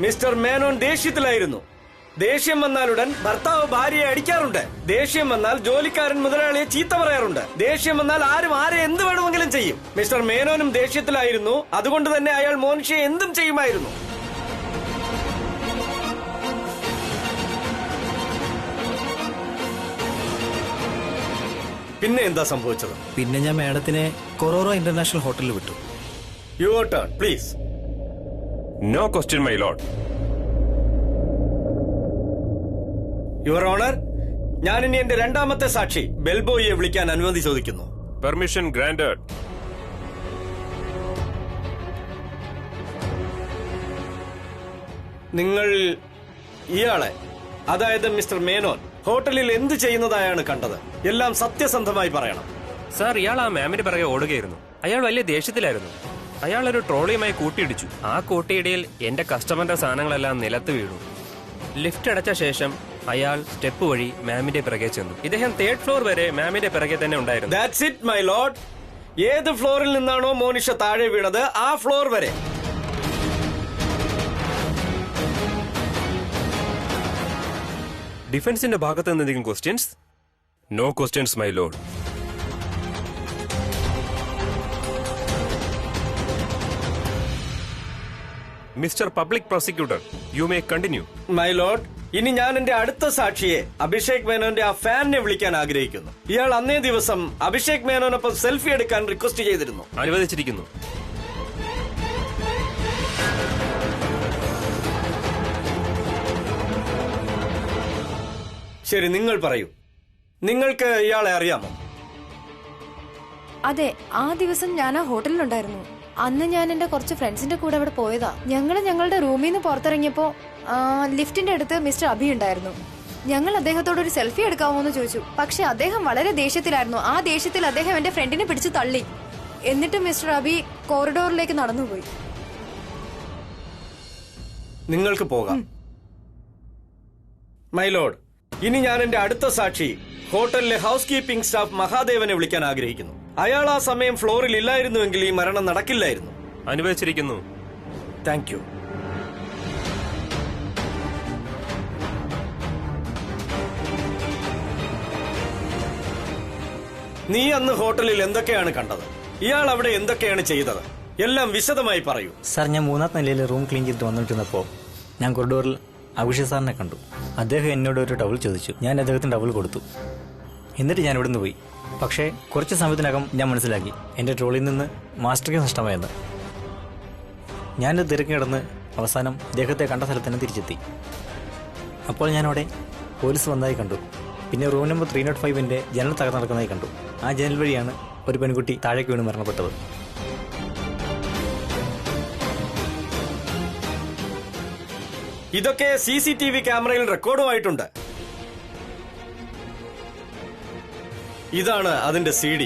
Mister Menon ദേഷ്യത്തിലായിരുന്നു. ദേഷ്യം വന്നാലുടൻ ഭർത്താവ് ഭാര്യയെ അടിക്കാറുണ്ട്. ദേഷ്യം വന്നാൽ ജോലിക്കാരൻ മുതലാളിയെ ചീത്ത പറയാറുണ്ട്. ദേഷ്യം വന്നാൽ ആരും ആരെ എന്ത് വേണമെങ്കിലും ചെയ്യും. മിസ്റ്റർ മേനോനും ദേഷ്യത്തിലായിരുന്നു. അതുകൊണ്ട് തന്നെ അയാൾ മോനിഷയെ എന്തും ചെയ്യുമായിരുന്നു. പിന്നെ എന്താ സംഭവിച്ചത്? പിന്നെ ഞാൻ മാഡത്തിനെ കൊറോറോ ഇന്റർനാഷണൽ ഹോട്ടലിൽ വിട്ടു. Your turn please. No question my lord. Your honour, ഞാൻ ഇനി എന്റെ രണ്ടാമത്തെ സാക്ഷി ബെൽബോയെ വിളിക്കാൻ അനുമതി ചോദിക്കുന്നു. Permission granted. നിങ്ങൾ ഇയാളെ, അതായത് മിസ്റ്റർ മേനോൻ, ഹോട്ടലിൽ എന്ത് ചെയ്യുന്നതായാണ് കണ്ടത്? എല്ലാം സത്യസന്ധമായി പറയണം. സാർ, ഇയാൾ ആ മാമിന്റെ പിറകെ ഓടുകയായിരുന്നു. അയാൾ വലിയ ദേഷ്യത്തിലായിരുന്നു. അയാൾ ഒരു ട്രോളിയുമായി കൂട്ടിയിടിച്ചു. ആ കൂട്ടിയിടിയിൽ എന്റെ കസ്റ്റമറിന്റെ സാധനങ്ങളെല്ലാം നിലത്ത് വീണു. ലിഫ്റ്റ് അടച്ച ശേഷം അയാൾ സ്റ്റെപ്പ് വഴി മാമിന്റെ പിറകെ ചെന്നു. ഇദ്ദേഹം 3rd ഫ്ലോർ വരെ മാമിന്റെ പിറകെ തന്നെ ഉണ്ടായിരുന്നു. That's it my Lord. ഏത് ഫ്ലോറിൽ നിന്നാണോ മോനിഷ താഴെ വീണത് ആ ഫ്ലോർ വരെ. ഡിഫൻസിന്റെ ഭാഗത്ത് നിന്ന് എന്തെങ്കിലും questions? No questions my lord. Mister public prosecutor, you may continue. My lord, ഇനി ഞാൻ എന്റെ അടുത്ത സാക്ഷിയെ അഭിഷേക് മേനോന്റെ ആ ഫാനിനെ വിളിക്കാൻ ആഗ്രഹിക്കുന്നു. ഇയാൾ അന്നേ ദിവസം അഭിഷേക് മേനോനൊപ്പം സെൽഫി എടുക്കാൻ റിക്വസ്റ്റ് ചെയ്തിരുന്നു. അനുവദിച്ചിരിക്കുന്നു. ശരി, നിങ്ങൾ പറയൂ. നിങ്ങൾക്ക് ഇയാളെ അറിയാമോ? അതെ, ആ ദിവസം ഞാൻ ആ ഹോട്ടലിലുണ്ടായിരുന്നു. അന്ന് ഞാൻ എന്റെ കുറച്ച് ഫ്രണ്ട്സിന്റെ കൂടെ അവിടെ പോയതാ. ഞങ്ങളുടെ റൂമിൽ നിന്ന് പുറത്തിറങ്ങിയപ്പോ ലിഫ്റ്റിന്റെ അടുത്ത് മിസ്റ്റർ അഭി ഉണ്ടായിരുന്നു. ഞങ്ങൾ അദ്ദേഹത്തോട് ഒരു സെൽഫി എടുക്കാമോ എന്ന് ചോദിച്ചു. പക്ഷെ അദ്ദേഹം വളരെ ദേഷ്യത്തിലായിരുന്നു. ആ ദേഷ്യത്തിൽ അദ്ദേഹം എന്റെ ഫ്രണ്ടിനെ പിടിച്ച് തള്ളി. എന്നിട്ട് മിസ്റ്റർ അഭി കോറിഡോറിലേക്ക് നടന്നുപോയി. നിങ്ങൾക്ക് പോകാം. മൈ ലോർഡ്, ഇനി ഞാൻ എന്റെ അടുത്ത സാക്ഷി ഹോട്ടലിലെ ഹൗസ് കീപ്പിംഗ് സ്റ്റാഫ് മഹാദേവനെ വിളിക്കാൻ ആഗ്രഹിക്കുന്നു. അയാൾ ആ സമയം ഫ്ലോറിൽ ഇല്ലായിരുന്നുവെങ്കിൽ ഈ മരണം നടക്കില്ലായിരുന്നു. അനുവദിച്ചിരിക്കുന്നു. Thank you. നീ അന്ന് ഹോട്ടലിൽ എന്തൊക്കെയാണ് കണ്ടത്? ഇയാൾ അവിടെ എന്തൊക്കെയാണ് ചെയ്തത്? എല്ലാം വിശദമായി പറയൂ. സാർ, ഞാൻ 3ാം നിലയിൽ റൂം ക്ലീൻ ചെയ്തിട്ട് വന്നിട്ടിരുന്നപ്പോൾ ഞാൻ കൊറിഡോറിൽ അഭിഷേക് സാറിനെ കണ്ടു. അദ്ദേഹം എന്നോട് ഒരു ടവൽ ചോദിച്ചു. ഞാൻ അദ്ദേഹത്തിന് ടവൽ കൊടുത്തു. എന്നിട്ട് ഞാൻ ഇവിടുന്ന് പോയി. പക്ഷേ കുറച്ച് സമയത്തിനകം ഞാൻ മനസ്സിലാക്കി എൻ്റെ ട്രോളിൽ നിന്ന് മാസ്റ്റർ കീ നഷ്ടമായെന്ന്. ഞാനത് തിരക്കി കിടന്ന് അവസാനം അദ്ദേഹത്തെ കണ്ട സ്ഥലത്ത് തന്നെ തിരിച്ചെത്തി. അപ്പോൾ ഞാനവിടെ പോലീസ് വന്നതായി കണ്ടു. പിന്നെ റൂം നമ്പർ 305 ജനൽ തകർന്ന് നടക്കുന്നതായി കണ്ടു. ആ ജനൽ വഴിയാണ് ഒരു പെൺകുട്ടി താഴേക്ക് വീണ് മരണപ്പെട്ടത്. ഇതൊക്കെ CCTV ക്യാമറയിൽ റെക്കോർഡുമായിട്ടുണ്ട്. ഇതാണ് അതിന്റെ CD.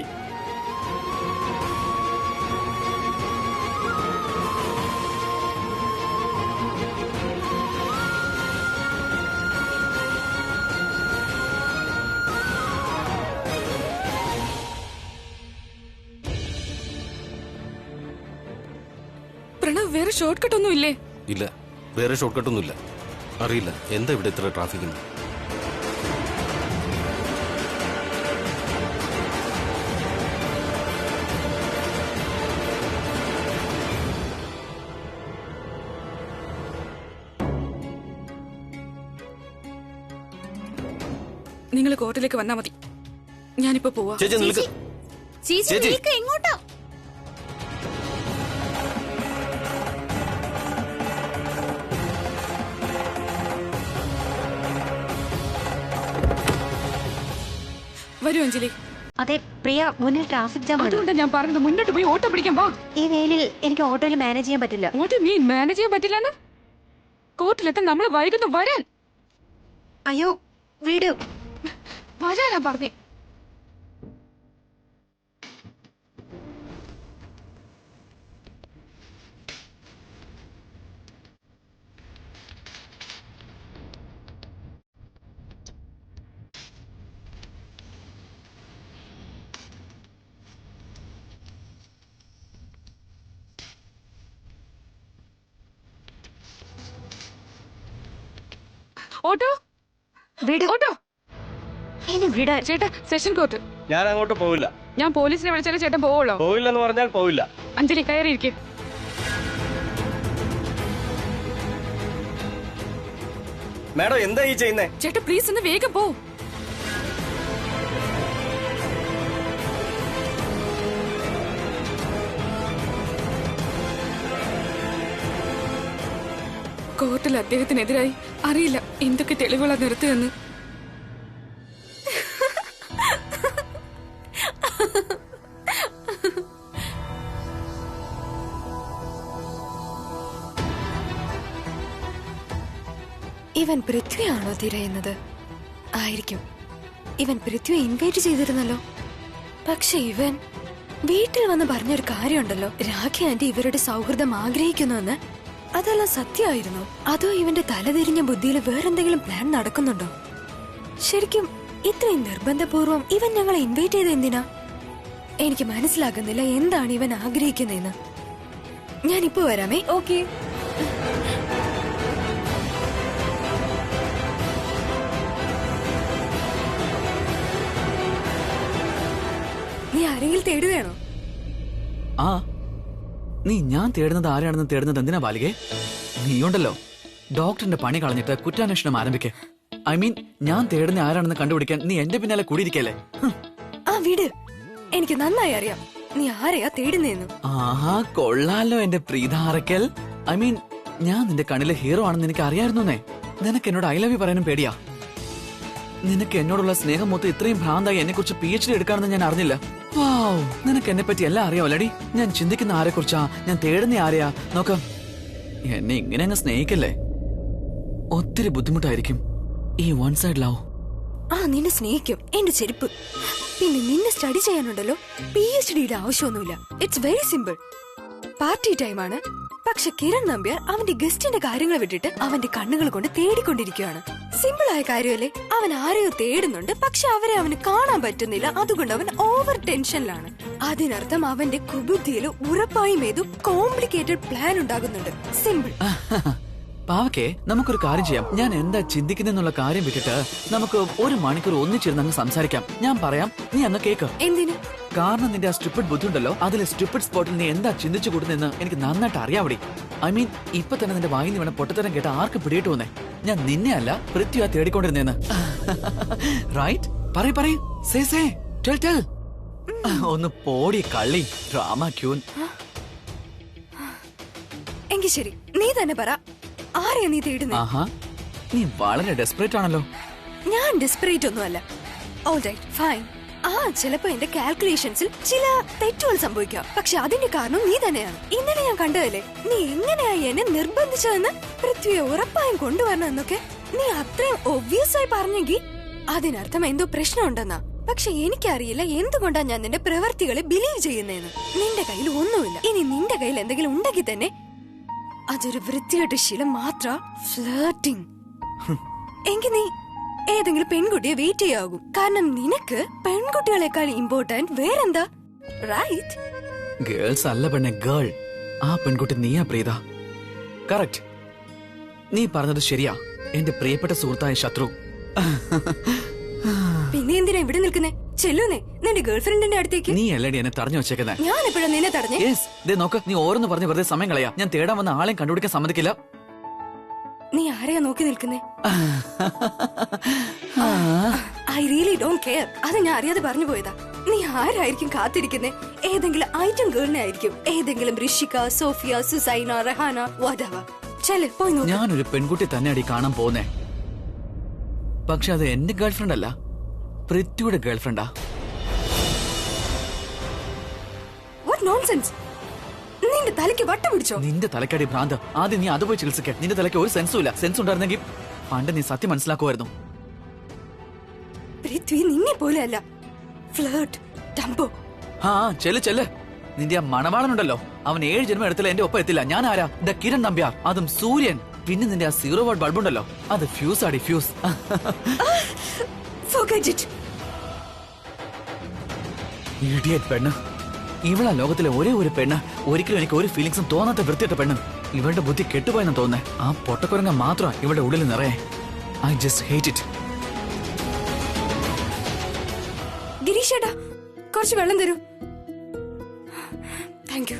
പ്രണവ്, വേറെ ഷോർട്ട് കട്ട് ഒന്നും ഇല്ലേ? ഇല്ല, വേറെ ഷോർട്ട് കട്ടൊന്നുമില്ല. അറിയില്ല എന്താ ഇവിടെ ഇത്ര ട്രാഫിക്. നിങ്ങൾ കോർട്ടിലേക്ക് വന്നാ മതി. ഞാനിപ്പോ പോവാ. ചേച്ചി നിൽക്ക്. ചേച്ചി എങ്ങോട്ടാ? വരൂ അഞ്ജലി. അതെ പ്രിയ, മുന്നിൽ ട്രാഫിക് ജാം ആണ്. അതുകൊണ്ടാ ഞാൻ പറഞ്ഞത് മുന്നോട്ട് പോയി ഓട്ടോ പിടിക്കാൻ വാ. ഈ വെയിലിൽ എനിക്ക് ഓട്ടോയിൽ മാനേജ് ചെയ്യാൻ പറ്റില്ല. വാട്ട് യു മീൻ മാനേജ് ചെയ്യാൻ പറ്റില്ലെന്ന്? കോർട്ടിലെത്താൻ നമ്മൾ വൈകുന്നു. വരാൻ. അയ്യോ വീട് വരാനാ പറഞ്ഞേ. ഓട്ടോ വിടൂ. ഓട്ടോ എന്നെ വിടാൻ. ചേട്ടാ സെഷൻ കോർട്ട്. ഞാൻ അങ്ങോട്ട് പോവില്ല. ഞാൻ പോലീസിനെ വിളിച്ചാലേ ചേട്ടൻ പോവുള്ളൂ. പോവില്ലെന്ന് പറഞ്ഞാൽ പോവില്ല. അഞ്ജലി കയറിയിരിക്കും. മാഡം എന്താ ഈ ചെയ്യുന്നേ? ചേട്ടാ പ്ലീസ് ഒന്ന് വേഗം പോ. കോർട്ടിൽ അദ്ദേഹത്തിനെതിരായി അറിയില്ല എന്തൊക്കെ തെളിവുകളാ നിർത്തുകയെന്ന്. ഇവൻ പൃഥ്വിയാണോ തിരയുന്നത്? ആയിരിക്കും. ഇവൻ പൃഥ്വിയെ ഇൻവൈറ്റ് ചെയ്തിരുന്നല്ലോ. പക്ഷെ ഇവൻ വീട്ടിൽ വന്ന് പറഞ്ഞൊരു കാര്യമുണ്ടല്ലോ, രാഖി ആന്റി ഇവരുടെ സൗഹൃദം ആഗ്രഹിക്കുന്നുവെന്ന്. അതെല്ലാം സത്യമായിരുന്നോ? അതോ ഇവന്റെ തലതിരിഞ്ഞ ബുദ്ധിയിൽ വേറെന്തെങ്കിലും പ്ലാൻ നടക്കുന്നുണ്ടോ? ശരിക്കും ഇത്രയും നിർബന്ധപൂർവം ഇവൻ ഞങ്ങളെ ഇൻവൈറ്റ് ചെയ്ത് എന്തിനാ? എനിക്ക് മനസ്സിലാകുന്നില്ല എന്താണ് ഇവൻ ആഗ്രഹിക്കുന്നതെന്ന്. ഞാനിപ്പോ വരാമേ. ഓക്കെ. നീ ആരെങ്കിലും തേടുകയാണോ? ആ, നീ ഞാൻ തേടുന്നത് ആരാണെന്ന് തേടുന്നത് എന്തിനാ ബാലികേ? നീയുണ്ടല്ലോ ഡോക്ടറിന്റെ പണി കളഞ്ഞിട്ട് കുറ്റാന്വേഷണം ആരംഭിക്കേ. ഐ മീൻ, ഞാൻ തേടുന്ന ആരാണെന്ന് കണ്ടുപിടിക്കാൻ നീ എന്റെ പിന്നാലെ കൂടിയിരിക്കല്ലേ? ആ വിട്, എനിക്ക് നന്നായി അറിയാം നീ ആരെയാ തേടുന്നേന്ന്. ആഹാ, കൊള്ളാലോ എന്റെ പ്രീതാറക്കൽ. ഐ മീൻ, ഞാൻ നിന്റെ കണ്ണിലെ ഹീറോ ആണെന്ന് എനിക്ക് അറിയായിരുന്നേ. നിനക്ക് എന്നോട് ഐ ലവ് യു പറയാനും പേടിയാ? നിനക്ക് എന്നോടുള്ള സ്നേഹം മൊത്തം ഇത്രയും ഭ്രാന്തായി എന്നെ കുറിച്ച് PhD എടുക്കാണെന്ന് ഞാൻ അറിഞ്ഞില്ല. വാവ്, നിനക്ക് എന്നെ പറ്റി എല്ലാം അറിയാമല്ലടി. ഞാൻ ചിന്തിക്കുന്ന ആരെ കുറിച്ചാ, ഞാൻ തേടുന്ന ആരെയാ. നോക്ക, എന്നെ ഇങ്ങനെ അങ്ങ് സ്നേഹിക്കല്ലേ. ഒത്തിരി ബുദ്ധിമുട്ടായിരിക്കും ഈ വൺ സൈഡ് ലവ്. ആ, നിന്നെ സ്നേഹിക്കും എന്റെ ചെരുപ്പ്. പിന്നെ നിന്നെ സ്റ്റഡി ചെയ്യാനുണ്ടല്ലോ, PhDയുടെ ആവശ്യമൊന്നുമില്ല. It's very simple. പാർട്ടി ടൈമാണ്. പക്ഷെ കിരൺ നമ്പ്യാർ അവന്റെ ഗസ്റ്റിന്റെ കാര്യങ്ങൾ വിട്ടിട്ട് അവന്റെ കണ്ണുകൾ കൊണ്ട് തേടിക്കൊണ്ടിരിക്കുകയാണ്. സിമ്പിൾ ആയ കാര്യമല്ലേ? അവൻ ആരെയോ തേടുന്നുണ്ട്, പക്ഷെ അവരെ അവന് കാണാൻ പറ്റുന്നില്ല. അതുകൊണ്ട് അവൻ ഓവർ ടെൻഷനിലാണ്. അതിനർത്ഥം അവന്റെ കുബുദ്ധിയിൽ ഉറപ്പായും ഏതോ കോംപ്ലിക്കേറ്റഡ് പ്ലാൻ ഉണ്ടാകുന്നുണ്ട്. സിമ്പിൾ. പാവക്കെ, നമുക്കൊരു കാര്യം ചെയ്യാം. ഞാൻ എന്താ ചിന്തിക്കുന്നുള്ള കാര്യം വിട്ടിട്ട് നമുക്ക് 1 മണിക്കൂർ ഒന്നിച്ചിരുന്ന് അങ്ങ് സംസാരിക്കാം. ഞാൻ പറയാം, നീ അങ്ങ് കേക്ക്. എന്തിന്? കാരണം നിന്റെ ആ സ്റ്റുപ്പിഡ് ബുദ്ധി ഉണ്ടല്ലോ, അതിലെ സ്റ്റുപ്പിഡ് സ്പോട്ടിൽ നീ എന്താ ചിന്തിച്ചു കൂടുന്നെന്ന് എനിക്ക് നന്നായിട്ട് അറിയാവടി. ഐ മീൻ, ഇപ്പൊ തന്നെ നിന്റെ വായിന്ന് വേണം പൊട്ടത്തരം കേട്ട ആർക്ക് പിടിയിട്ട് വന്നേ. ഞാൻ നിന്നെ അല്ല പൃഥ്വിയാ തേടിക്കൊണ്ടിരുന്നേന്ന്. റൈറ്റ്? പറയൂ, സേ ടെൽ. ഒന്ന് പോടി കള്ളി, ഡ്രാമ ക്യൂൻ. എങ്കിൽ ശരി, നീ തന്നെ പറ, ആരെയാ നീ തേടുന്നത്? ആഹാ, നീ വളരെ ഡെസ്പറേറ്റ് ആണല്ലോ. ഞാൻ ഡെസ്പറേറ്റ് ഒന്നുമല്ല. All right, fine. ആ, ചിലപ്പോ എന്റെ കാൽക്കുലേഷൻസിൽ ചില തെറ്റുകൾ സംഭവിക്കാം. പക്ഷെ അതിന്റെ കാരണം നീ തന്നെയാണ്. ഇന്നലെ ഞാൻ കണ്ടതല്ലേ നീ എങ്ങനെയായി എന്നെ നിർബന്ധിച്ചതെന്ന്. പൃഥ്വിയെ ഉറപ്പായും കൊണ്ടുവരണം എന്നൊക്കെ നീ അത്രയും ഒബ്വിയസ് ആയി പറഞ്ഞെങ്കിൽ അതിനർത്ഥം എന്തോ പ്രശ്നമുണ്ടെന്നാ. പക്ഷെ എനിക്കറിയില്ല എന്തുകൊണ്ടാ ഞാൻ നിന്റെ പ്രവർത്തികളെ ബിലീവ് ചെയ്യുന്നതെന്ന്. നിന്റെ കയ്യിൽ ഒന്നുമില്ല. ഇനി നിന്റെ കയ്യിൽ എന്തെങ്കിലും ഉണ്ടെങ്കിൽ തന്നെ അതൊരു വൃത്തികെട്ട ശീലം മാത്ര, ഫ്ലേർട്ടിംഗ്. എങ്കിൽ നീ ഏതെങ്കിലും പെൺകുട്ടിയെ വെയിറ്റ് ചെയ്യാകും. കാരണം നിനക്ക് പെൺകുട്ടികളെക്കാൾ ഇമ്പോർട്ടന്റ് വേറെന്താ? റൈറ്റ്? ഗേൾസ് അല്ല പെണ്ണെ, ഗേൾ. ആ പെൺകുട്ടി നീയാ പ്രീത. കറക്റ്റ്. നീ പറഞ്ഞത് ശരിയാ, എന്റെ പ്രിയപ്പെട്ട സുഹൃത്തായ ശത്രു. പിന്നെ എന്തിനാ ഇവിടെ നിൽക്കുന്നേ? ചെല്ലുന്നേ നിന്റെ ഗേൾഫ്രണ്ടിന്റെ അടുത്തേക്ക്. നീ അല്ലടി എന്നെ തടഞ്ഞു വെച്ചേക്കുന്നേ. ഞാൻ എപ്പോഴാ നിന്നെ തടഞ്ഞേ? യെസ്, ദേ നോക്ക്, നീ ഓരോന്ന് പറഞ്ഞ് വെറുതെ സമയം കളയാ. ഞാൻ തേടാൻ വന്ന ആളെയും കണ്ടുപിടിക്കാൻ സമ്മതിക്കില്ല. നീ ആരെയാ നോക്കി നിൽക്കുന്നേ? I really don't care. അത് ഞാൻ അറിയാതെ പറഞ്ഞു പോയതാ. നീ ആരായിരിക്കും കാത്തിരിക്കുന്നേ? ഏതെങ്കിലും ഐറ്റം ഗേളിനെ ആയിരിക്കും. ഏതെങ്കിലും ഋഷിക, സോഫിയ, സുസൈന, റഹാന, whatever. ചെല്, പോയി നോക്ക്. ഞാനൊരു പെൺകുട്ടി തന്നെ അടി കാണാൻ പോന്നേ. പക്ഷെ അത് എന്റെ ഗേൾഫ്രണ്ട് അല്ല, പൃഥ്വിയുടെ ഗേൾഫ്രണ്ടാ. What nonsense! നിന്റെ തലയ്ക്ക് വട്ടം പിടിച്ചോ? നിന്റെ തലക്കടി ഭ്രാന്ത്. ആദ്യം നീ അത് പോയി ചികിത്സിക്ക. നിന്റെ തലയ്ക്ക് ഒരു സെൻസും ഇല്ല. സെൻസ് ഉണ്ടായിരുന്നെങ്കിൽ പണ്ട് നീ സത്യം മനസ്സിലാക്കുമായിരുന്നു. പൃഥ്വി നിന്നെ പോലെ അല്ല. Flirt, tempo. ആ, ചെല്ല്. നിന്റെ ആ മണവാളനുണ്ടല്ലോ, അവൻ 7 ജന്മം എടുത്തില്ല എന്റെ ഒപ്പം എത്തില്ല. ഞാൻ ആരാ? ദ കിരൺ നമ്പ്യാർ, അതും സൂര്യൻ. പിന്നെ നിന്റെ ആ 0 വാട്ട് ബൾബ് ഉണ്ടല്ലോ, അത് ഫ്യൂസ് ആടി, ഫ്യൂസ്. ഇഡിയറ്റ് പെണ്ണ്. ഇവളാ ലോകത്തിലെ ഒരേ ഒരു പെണ്ണ്. ഒരിക്കലും എനിക്ക് ഒരു ഫീലിങ്സും തോന്നാത്ത വൃത്തിയിട്ട പെണ്ണ്. ഇവളുടെ ബുദ്ധി കെട്ടുപോയെന്ന് തോന്നുന്നേ. ആ പൊട്ടക്കുരങ്ങ മാത്രമാ ഇവളുടെ ഉള്ളിൽ നിറയെ. I just hate it. ഗിരീഷേട്ടാ, കുറച്ച് വെള്ളം തരൂ. Thank you.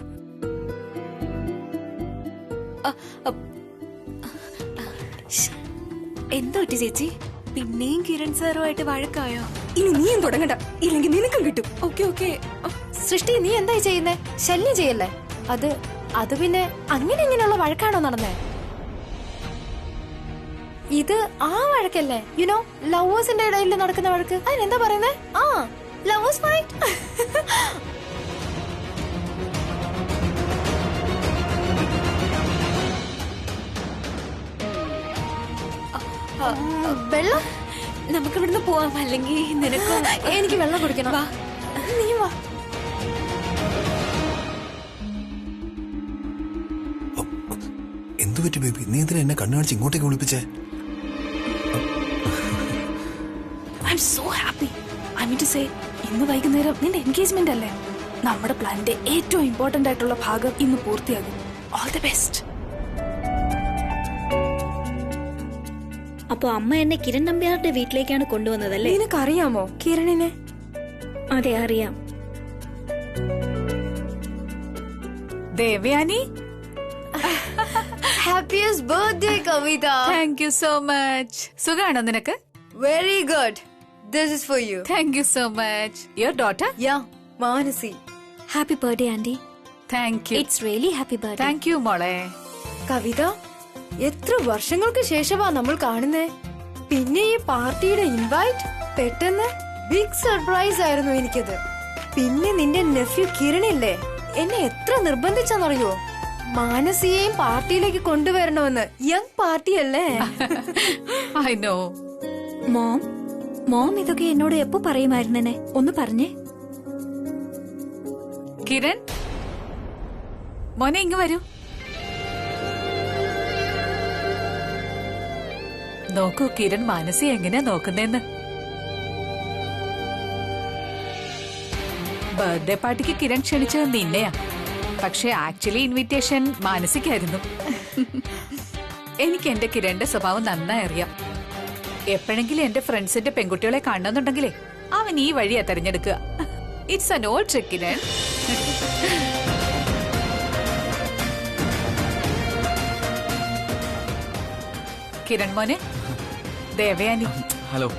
എന്തോ ചേച്ചി, പിന്നെയും കിരൺ സാറുമായിട്ട് വഴക്കായോ? ഇനി നീയും തുടങ്ങണ്ട, ഇല്ലെങ്കിൽ നിനക്കും കിട്ടും. Okay okay. സൃഷ്ടി, നീ എന്തായി ചെയ്യുന്നേ? ശല്യം ചെയ്യല്ലേ? അത് പിന്നെ അങ്ങനെ ഇങ്ങനെയുള്ള വഴക്കാണോ നടന്നേ? ഇത് ആ വഴക്കല്ലേ, യുനോ ലവേഴ്സിന്റെ ഇടയിൽ നടക്കുന്ന വഴക്ക്. അതിനെന്താ പറയുന്നേ? ആ, ലവേഴ്സ് ഫൈറ്റ്. വെള്ളം നമുക്ക് ഇവിടുന്ന് പോവാം, അല്ലെങ്കിൽ നിനക്ക് എനിക്ക് വെള്ളം കുടിക്കണം. വാ, നീ വാ. എന്തു പറ്റി ബേബി? നീ എന്തിനാ എന്നെ കണ്ണാടിച്ച് ഇങ്ങോട്ടേക്ക് വിളിപ്പിച്ചേ? I'm so happy. I mean to say, ഇന്ന് വൈകുന്നേരം നിന്റെ എൻഗേജ്മെന്റ് അല്ലേ? നമ്മുടെ പ്ലാനിന്റെ ഏറ്റവും ഇമ്പോർട്ടന്റ് ആയിട്ടുള്ള ഭാഗം ഇന്ന് പൂർത്തിയാകും. All the best. അപ്പൊ അമ്മ എന്നെ കിരൺ നമ്പ്യാരുടെ വീട്ടിലേക്കാണ് കൊണ്ടുവന്നതല്ലേ? നിനക്കറിയാമോ കിരണിനെ? അതെ, അറിയാം. Devayani, happiest birthday Kavitha. Thank you so much. സുഖാണോ നിനക്ക്? Very good. This is for you. Thank you so much. Your daughter? Yeah, Manasi. Happy birthday aunty. Thank you. It's really happy birthday. Thank you മോളെ. കവിത, എത്ര വർഷങ്ങൾക്ക് ശേഷമാ നമ്മൾ കാണുന്നേ. പിന്നെ ഈ പാർട്ടിയുടെ ഇൻവൈറ്റ് പെട്ടെന്ന് ബിഗ് സർപ്രൈസ് ആയിരുന്നു എനിക്കത്. പിന്നെ നിന്റെ നെഫ്യൂ കിരണില്ലേ, എന്നെ എത്ര നിർബന്ധിച്ചെന്നറിയോ മാനസിയെയും പാർട്ടിയിലേക്ക് കൊണ്ടുവരണമെന്ന്. യങ് പാർട്ടിയല്ലേ? I know. മോം ഇതൊക്കെ എന്നോട് എപ്പോ പറയുമായിരുന്നെ? ഒന്ന് പറഞ്ഞേ. കിരൺ മോനെ, ഇങ്ങ് വരൂ. നോക്കൂ കിരൺ മാനസി എങ്ങനെയാ നോക്കുന്നേന്ന്. ബർത്ത്ഡേ പാർട്ടിക്ക് കിരൺ ക്ഷണിച്ചത് നിന്നെയാ, പക്ഷെ ആക്ച്വലി ഇൻവിറ്റേഷൻ മാനസിക്കായിരുന്നു. എനിക്ക് എന്റെ കിരണിന്റെ സ്വഭാവം നന്നായി അറിയാം. എപ്പോഴെങ്കിലും എന്റെ ഫ്രണ്ട്സിന്റെ പെൺകുട്ടികളെ കാണണമെന്നുണ്ടെങ്കിലേ അവൻ ഈ വഴിയാ തെരഞ്ഞെടുക്കുക. It's an old trick Kiran. Kiran മോനെ, Devayani. Hello.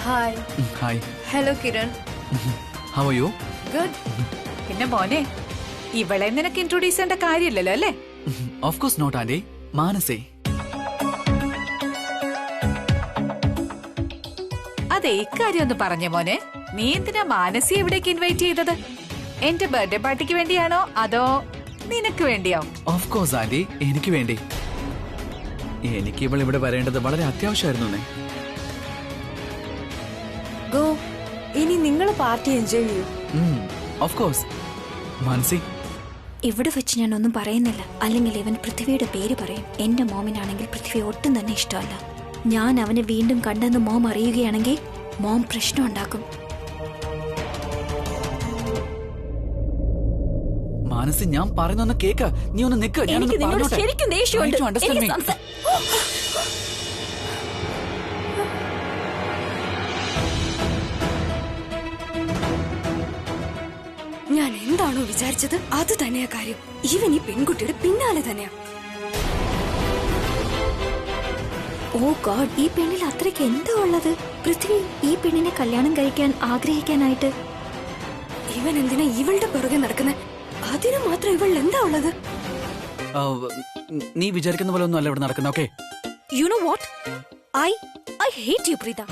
Hi. Hi. Hello Kiran. How are you? Good. പിന്നെ മോനെ, ഇവളെ നിനക്ക് ഇൻട്രോഡ്യൂസ് ചെയ്യേണ്ട കാര്യമില്ലല്ലോ അല്ലേ? Of course not aunty. Manasi. അതെ, ഇക്കാര്യം ഒന്ന് പറഞ്ഞ മോനെ. നീ എന്തിനാ മാനസി എവിടേക്ക് ഇൻവൈറ്റ് ചെയ്തത്? എന്റെ ബർത്ത്ഡേ പാർട്ടിക്ക് വേണ്ടിയാണോ അതോ നിനക്ക് വേണ്ടിയോ? ഓഫ് കോഴ്സ് ആന്റി, എനിക്ക് വേണ്ടി. എനിക്ക് ഇവൾ ഇവിടെ വരേണ്ടത് വളരെ അത്യാവശ്യമായിരുന്നു. ഗോ, ഇനി നിങ്ങൾ പാർട്ടി എൻജോയ് ചെയ്യൂ. Of course. മാനസി, ഇവിടെ വെച്ച് ഞാൻ ഒന്നും പറയുന്നില്ല, അല്ലെങ്കിൽ ഇവൻ പൃഥ്വിയുടെ പേര് പറയും. എന്റെ മോമിനാണെങ്കിൽ പൃഥ്വി ഒട്ടും തന്നെ ഇഷ്ടമല്ല. ഞാൻ അവനെ വീണ്ടും കണ്ടെന്ന് മോം അറിയുകയാണെങ്കിൽ മോം പ്രശ്നം ഉണ്ടാക്കും. മാനസി, ഞാൻ പറയുന്ന കേക്ക്. നീ ഒന്ന് നിക്ക്. എനിക്ക് നിന്നോട് ശരിക്കും ദേഷ്യമുണ്ട്. ഞാൻ എന്താണോ വിചാരിച്ചത് അത് തന്നെയാ കാര്യം. ഇവൻ ഈ പെൺകുട്ടിയുടെ പിന്നാലെ തന്നെയാ. ഓ ഗോഡ്, ഈ പെണ്ണിൽ അത്രയ്ക്ക് എന്താ ഉള്ളത്? പൃഥ്വി ഈ പെണ്ണിനെ കല്യാണം കഴിക്കാൻ ആഗ്രഹിക്കാനായിട്ട് ഇവൻ എന്തിനാ ഇവളുടെ പുറകെ നടക്കുന്നത്? അതിന് മാത്രം ഇവളിൽ എന്താ ഉള്ളത്? നീ വിചാരിക്കുന്ന പോലെ ഒന്നും അല്ല ഇവിടെ നടക്കുന്നത്. Okay, you know what, I hate you Preetha.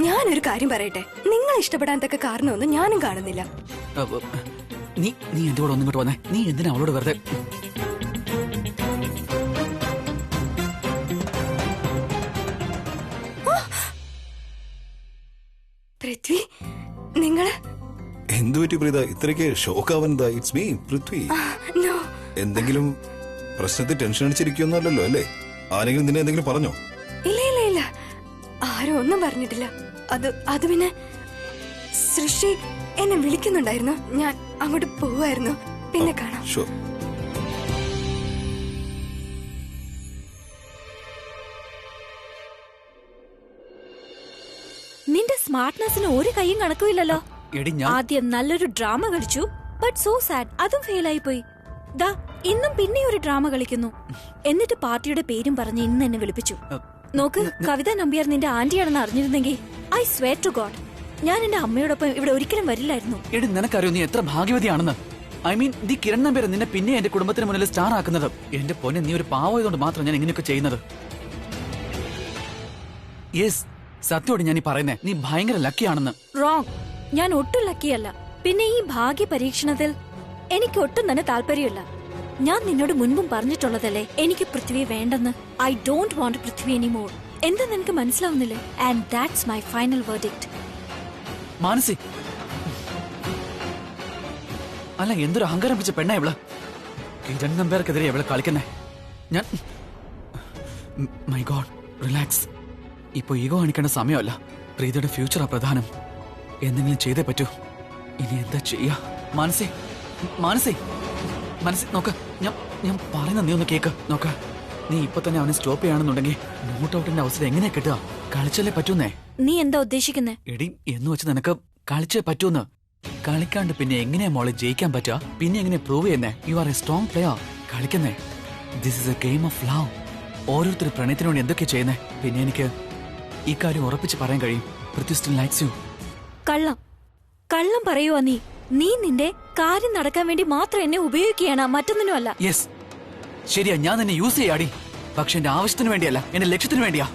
ഞാനൊരു കാര്യം പറയട്ടെ, നിങ്ങൾ ഇഷ്ടപ്പെടാൻ തക്ക കാരണമൊന്നും ഞാനും കാണുന്നില്ല. നീ എന്റെ കൂടെ ഒന്നിങ്ങോട്ട് വന്നേ. നീ എന്തിനാ അവളോട് വെറുതെ? പൃഥ്വി, നിങ്ങള് എന്തു പറ്റി പ്രീത? ഇത്രയ്ക്ക് ഷോക്കാവുന്നതാ? It's me, Prithvi. എന്തെങ്കിലും പ്രശ്നത്തിൽ ടെൻഷൻ അടിച്ചിരിക്കുന്നല്ലോ അല്ലേ? ആരെങ്കിലും നിന്നെ എന്തെങ്കിലും പറഞ്ഞോ? ഇല്ല ഇല്ല ഇല്ല, ആരും ഒന്നും പറഞ്ഞിട്ടില്ല. അത് പിന്നെ സൃഷ്ടി എന്നെ വിളിക്കുന്നുണ്ടായിരുന്നു. ഞാൻ അങ്ങോട്ട് പോവായിരുന്നു. പിന്നെ കാണാം. സ്മാർട്ട്നെസ്സിന് ഒരു കൈയും കണക്കുമില്ലല്ലോ. എടി ഞാൻ ആദ്യം നല്ലൊരു ഡ്രാമ കളിച്ചു, ബട്ട് സോ സാഡ്, അതും ഫെയിലായി പോയി. ദാ ഇന്നും പിന്നെ ഒരു ഡ്രാമ കളിക്കുന്നു. എന്നിട്ട് പാർട്ടിയുടെ പേരും പറഞ്ഞ് ഇന്ന് എന്നെ വിളിപ്പിച്ചു. നോക്ക്, കവിത നമ്പ്യാർ നിന്റെ ആന്റിയാണെന്ന് അറിഞ്ഞിരുന്നെങ്കിൽ ഐ സ്വെയർ ടു ഗോഡ് ഞാൻ എന്റെ അമ്മയോടൊപ്പം ഇവിടെ ഒരിക്കലും വരില്ലായിരുന്നു. എടി നിനക്കറിയോ നീ എത്ര ഭാഗ്യവതിയാണെന്ന്? I mean the Kiran Nambiar നിന്നെ പിന്നെ എന്റെ കുടുംബത്തിന് മുന്നിൽ സ്റ്റാർ ആക്കുന്നത്. എന്റെ പൊന്നെ, നീ ഒരു പാവമായതുകൊണ്ട് മാത്രം ഞാൻ ഇങ്ങനെയൊക്കെ ചെയ്യുന്നത്. യെസ്, സത്യോട് ഞാൻ ഈ പറയുന്നേ, നീ ഭയങ്കര ലക്കിയാണെന്ന്. റോങ്, ഞാൻ ഒട്ടും ലക്കിയല്ല. പിന്നെ ഈ ഭാഗ്യ പരീക്ഷണത്തിൽ എനിക്ക് ഒട്ടും തന്നെ താല്പര്യമില്ല. ഞാൻ നിന്നോട് മുൻപും പറഞ്ഞിട്ടുള്ളതല്ലേ എനിക്ക് പൃഥ്വി വേണ്ടെന്ന്. I don't want Prithvi anymore. എന്താ നിനക്ക് മനസ്സിലാവുന്നില്ലേ? And that's my final verdict. Manasi, അല്ല എന്തൊരു അഹങ്കാരം പിടിച്ച പെണ്ണ ഇവള്. കിരൺ നമ്പ്യാർക്കെതിരെ ഇവളെ കളിക്കുന്നേ. ഞാൻ മൈ ഗോഡ്, റിലാക്സ്. ഇപ്പൊ ഈഗോ കാണിക്കേണ്ട സമയമല്ല. പ്രീതിയുടെ ഫ്യൂച്ചറാ പ്രധാനം. എന്തെങ്കിലും ചെയ്തേ പറ്റൂ. ഇനി എന്താ ചെയ്യാ? മാനസി, മാനസി, മനസ്സി നോക്ക, ഞാൻ പറയുന്ന നീ ഒന്ന് കേക്ക്. നോക്ക, നീ ഇപ്പൊ തന്നെ അവനെ സ്റ്റോപ്പ് ചെയ്യാണെന്നുണ്ടെങ്കിൽ നോട്ട് ഔട്ടിന്റെ അവസരം എങ്ങനെയാ കിട്ടുക? കളിച്ചല്ലേ പറ്റൂന്നേ. നീ എന്താ ഉദ്ദേശിക്കുന്നേ? എടി എന്ന് വെച്ച് നിനക്ക് കളിച്ചേ പറ്റൂന്ന്. കളിക്കാണ്ട് പിന്നെ എങ്ങനെയാ മോളെ ജയിക്കാൻ പറ്റുക? പിന്നെ എങ്ങനെ പ്രൂവ് ചെയ്യുന്നേ? You are a strong player. കളിക്കുന്നേ. This is a game of love. ഓരോരുത്തർ പ്രണയത്തിന് വേണ്ടി എന്തൊക്കെയാ ചെയ്യുന്നേ? പിന്നെ എനിക്ക് ഈ കാര്യം ഉറപ്പിച്ച് പറയാൻ കഴിയും. Prithvi still likes you. കള്ളം, കള്ളം പറയുവാ നീ. നീ നിന്റെ കാര്യം നടക്കാൻ വേണ്ടി മാത്രം എന്നെ ഉപയോഗിക്കുകയാണ്, മറ്റൊന്നിനുമല്ല. യെസ്, ശരിയാ, ഞാൻ നിന്നെ യൂസ് ചെയ്യാടി. പക്ഷെ എന്റെ ആവശ്യത്തിന് വേണ്ടിയല്ല, എന്റെ ലക്ഷ്യത്തിന് വേണ്ടിയാ.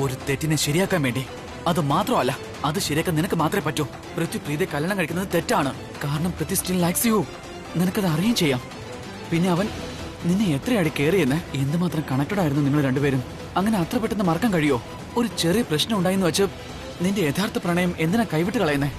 ഒരു തെറ്റിനെ ശരിയാക്കാൻ വേണ്ടി. അത് മാത്രമല്ല, അത് ശരിയാക്കാൻ നിനക്ക് മാത്രമേ പറ്റൂ. പൃഥ്വി പ്രീതിയെ കല്യാണം കഴിക്കുന്നത് തെറ്റാണ്. കാരണം പൃഥ്വി സ്റ്റിൽ ലൈക്സ് യു. നിനക്കത് അറിയുകയും ചെയ്യാം. പിന്നെ അവൻ നിന്നെ എത്രയാടി കെയർ ചെയ്യുന്നേ? എന്തുമാത്രം കണക്റ്റഡ് ആയിരുന്നു നിങ്ങൾ രണ്ടുപേരും. അങ്ങനെ അത്ര പെട്ടെന്ന് മറക്കാൻ കഴിയോ? ഒരു ചെറിയ പ്രശ്നം ഉണ്ടായെന്ന് വെച്ച് നിന്റെ യഥാർത്ഥ പ്രണയം എന്തിനാ കൈവിട്ട് കളയുന്നേ?